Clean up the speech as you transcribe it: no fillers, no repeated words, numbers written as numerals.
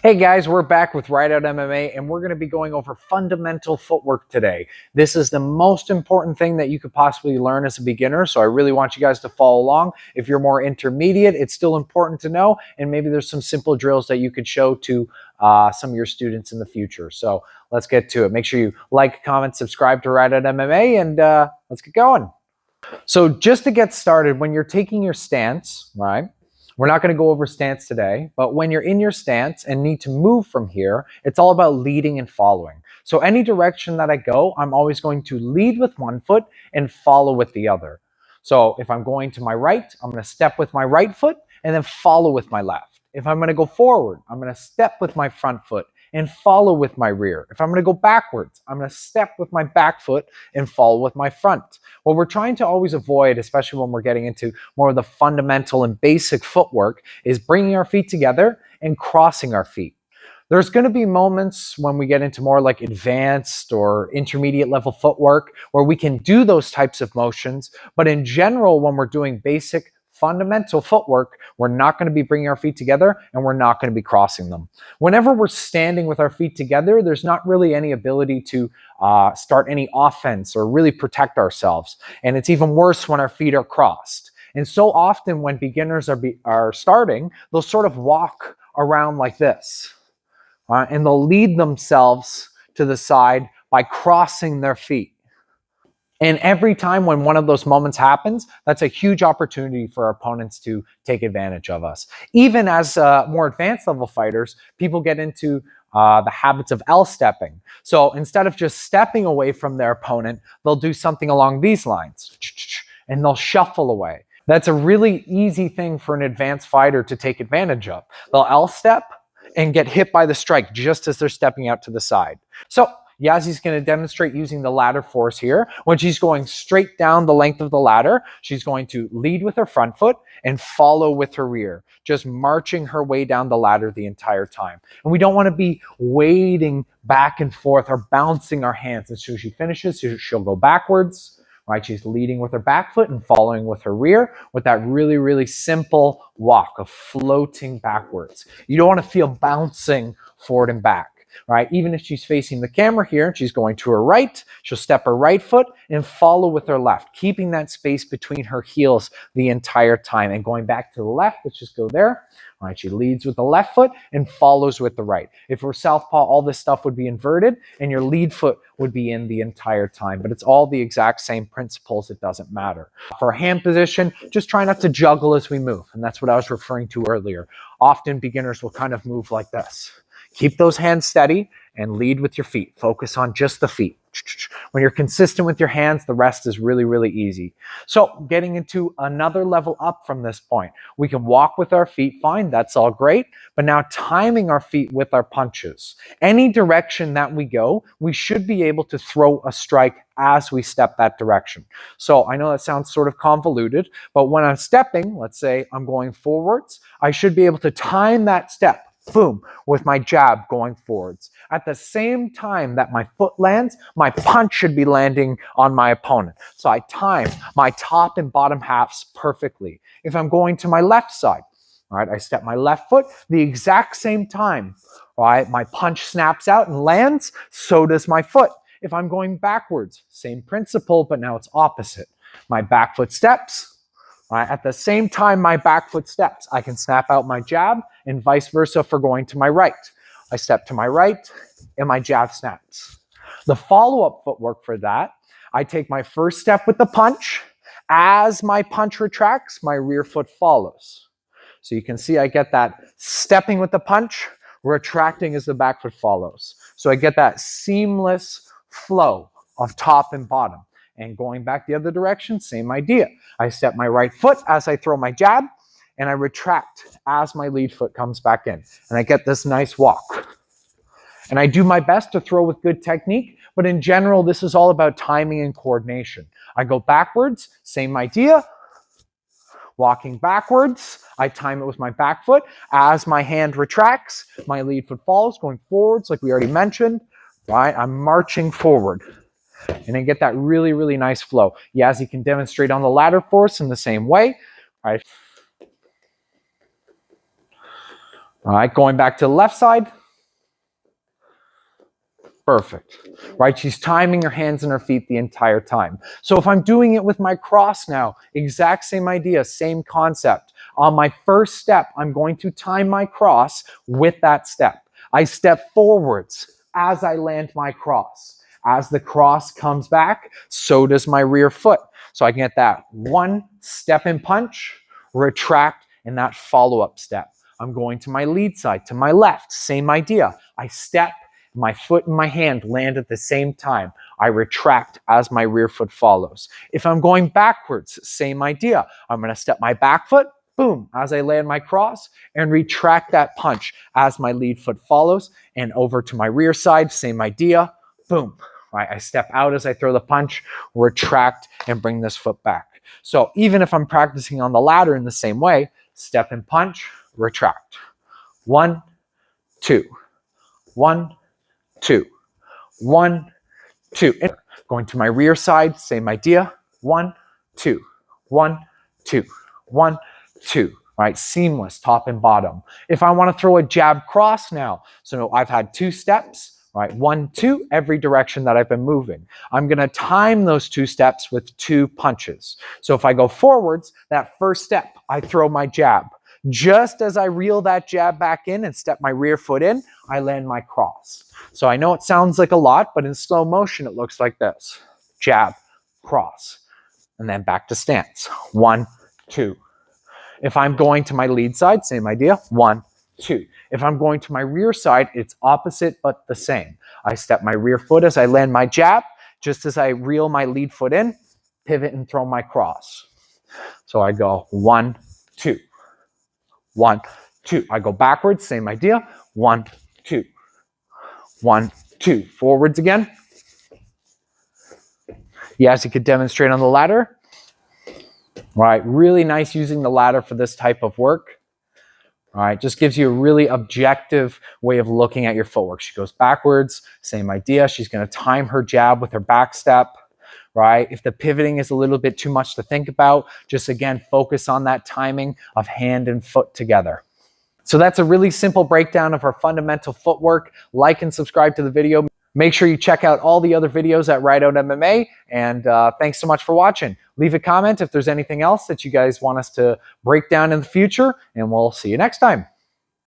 Hey guys, we're back with Rideout MMA and we're going to be going over fundamental footwork today. This is the most important thing that you could possibly learn as a beginner, so I really want you guys to follow along. If you're more intermediate, it's still important to know, and maybe there's some simple drills that you could show to some of your students in the future. So let's get to it. Make sure you like, comment, subscribe to Rideout MMA, and let's get going. So just to get started, when you're taking your stance, right? We're not going to go over stance today, but when you're in your stance and need to move from here, it's all about leading and following. So any direction that I go, I'm always going to lead with one foot and follow with the other. So if I'm going to my right, I'm going to step with my right foot and then follow with my left. If I'm going to go forward, I'm going to step with my front foot and follow with my rear. If I'm going to go backwards, I'm going to step with my back foot and follow with my front. What we're trying to always avoid, especially when we're getting into more of the fundamental and basic footwork, is bringing our feet together and crossing our feet. There's going to be moments when we get into more like advanced or intermediate level footwork where we can do those types of motions. But in general, when we're doing basic fundamental footwork, we're not going to be bringing our feet together and we're not going to be crossing them. Whenever we're standing with our feet together, there's not really any ability to start any offense or really protect ourselves. And it's even worse when our feet are crossed. And so often when beginners are starting, they'll sort of walk around like this. And they'll lead themselves to the side by crossing their feet. And every time when one of those moments happens, that's a huge opportunity for our opponents to take advantage of us. Even as more advanced level fighters, people get into the habits of L-stepping. So instead of just stepping away from their opponent, they'll do something along these lines, and they'll shuffle away. That's a really easy thing for an advanced fighter to take advantage of. They'll L-step and get hit by the strike just as they're stepping out to the side. So Yazi's going to demonstrate using the ladder force here. When she's going straight down the length of the ladder, she's going to lead with her front foot and follow with her rear, just marching her way down the ladder the entire time. And we don't want to be wading back and forth or bouncing our hands. As soon as she finishes, she'll go backwards. Right, she's leading with her back foot and following with her rear with that really, really simple walk of floating backwards. You don't want to feel bouncing forward and back. Right? Even if she's facing the camera here, she's going to her right, she'll step her right foot and follow with her left, keeping that space between her heels the entire time. And going back to the left, let's just go there. All right, she leads with the left foot and follows with the right. If we're southpaw, all this stuff would be inverted and your lead foot would be in the entire time. But it's all the exact same principles. It doesn't matter. For a hand position, just try not to juggle as we move. And that's what I was referring to earlier. Often beginners will kind of move like this. Keep those hands steady and lead with your feet. Focus on just the feet. When you're consistent with your hands, the rest is really, really easy. So getting into another level up from this point, we can walk with our feet fine. That's all great. But now timing our feet with our punches. Any direction that we go, we should be able to throw a strike as we step that direction. So I know that sounds sort of convoluted, but when I'm stepping, let's say I'm going forwards, I should be able to time that step, boom, with my jab going forwards. At the same time that my foot lands, my punch should be landing on my opponent. So I time my top and bottom halves perfectly. If I'm going to my left side, all right, I step my left foot the exact same time. All right, my punch snaps out and lands, so does my foot. If I'm going backwards, same principle, but now it's opposite. My back foot steps. Right? At the same time my back foot steps, I can snap out my jab and vice versa for going to my right. I step to my right and my jab snaps. The follow-up footwork for that, I take my first step with the punch. As my punch retracts, my rear foot follows. So you can see I get that stepping with the punch, retracting as the back foot follows. So I get that seamless flow of top and bottom. And going back the other direction, same idea. I step my right foot as I throw my jab, and I retract as my lead foot comes back in. And I get this nice walk. And I do my best to throw with good technique, but in general, this is all about timing and coordination. I go backwards, same idea. Walking backwards, I time it with my back foot. As my hand retracts, my lead foot follows, going forwards, like we already mentioned. Right? I'm marching forward. And then get that really, really nice flow. Yazi can demonstrate on the ladder force in the same way. All All right, going back to the left side. Perfect. Right, she's timing her hands and her feet the entire time. So if I'm doing it with my cross now, exact same idea, same concept. On my first step, I'm going to time my cross with that step. I step forwards as I land my cross. As the cross comes back, so does my rear foot. So I can get that one step and punch, retract, and that follow-up step. I'm going to my lead side, to my left, same idea. I step, my foot and my hand land at the same time. I retract as my rear foot follows. If I'm going backwards, same idea. I'm going to step my back foot, boom, as I land my cross, and retract that punch as my lead foot follows. And over to my rear side, same idea, boom. Right, I step out as I throw the punch, retract, and bring this foot back. So even if I'm practicing on the ladder in the same way, step and punch, retract. 1, 2, 1, 2, 1, 2. And going to my rear side, same idea. 1, 2, 1, 2, 1, 2. Right, seamless top and bottom. If I want to throw a jab cross now, so I've had 2 steps. Right, 1, 2, every direction that I've been moving. I'm going to time those 2 steps with 2 punches. So if I go forwards, that first step, I throw my jab. Just as I reel that jab back in and step my rear foot in, I land my cross. So I know it sounds like a lot, but in slow motion, it looks like this. Jab, cross, and then back to stance. 1, 2. If I'm going to my lead side, same idea. 1, 2. If I'm going to my rear side, it's opposite but the same. I step my rear foot as I land my jab, just as I reel my lead foot in, pivot and throw my cross. So I go 1, 2, 1, 2. I go backwards, same idea. 1, 2, 1, 2. Forwards again. Yes, you could demonstrate on the ladder. All right, really nice using the ladder for this type of work. All right, just gives you a really objective way of looking at your footwork. She goes backwards, same idea. She's going to time her jab with her back step, right? If the pivoting is a little bit too much to think about, just again, focus on that timing of hand and foot together. So that's a really simple breakdown of our fundamental footwork. Like and subscribe to the video. Make sure you check out all the other videos at Rideout MMA. And thanks so much for watching. Leave a comment if there's anything else that you guys want us to break down in the future. And we'll see you next time.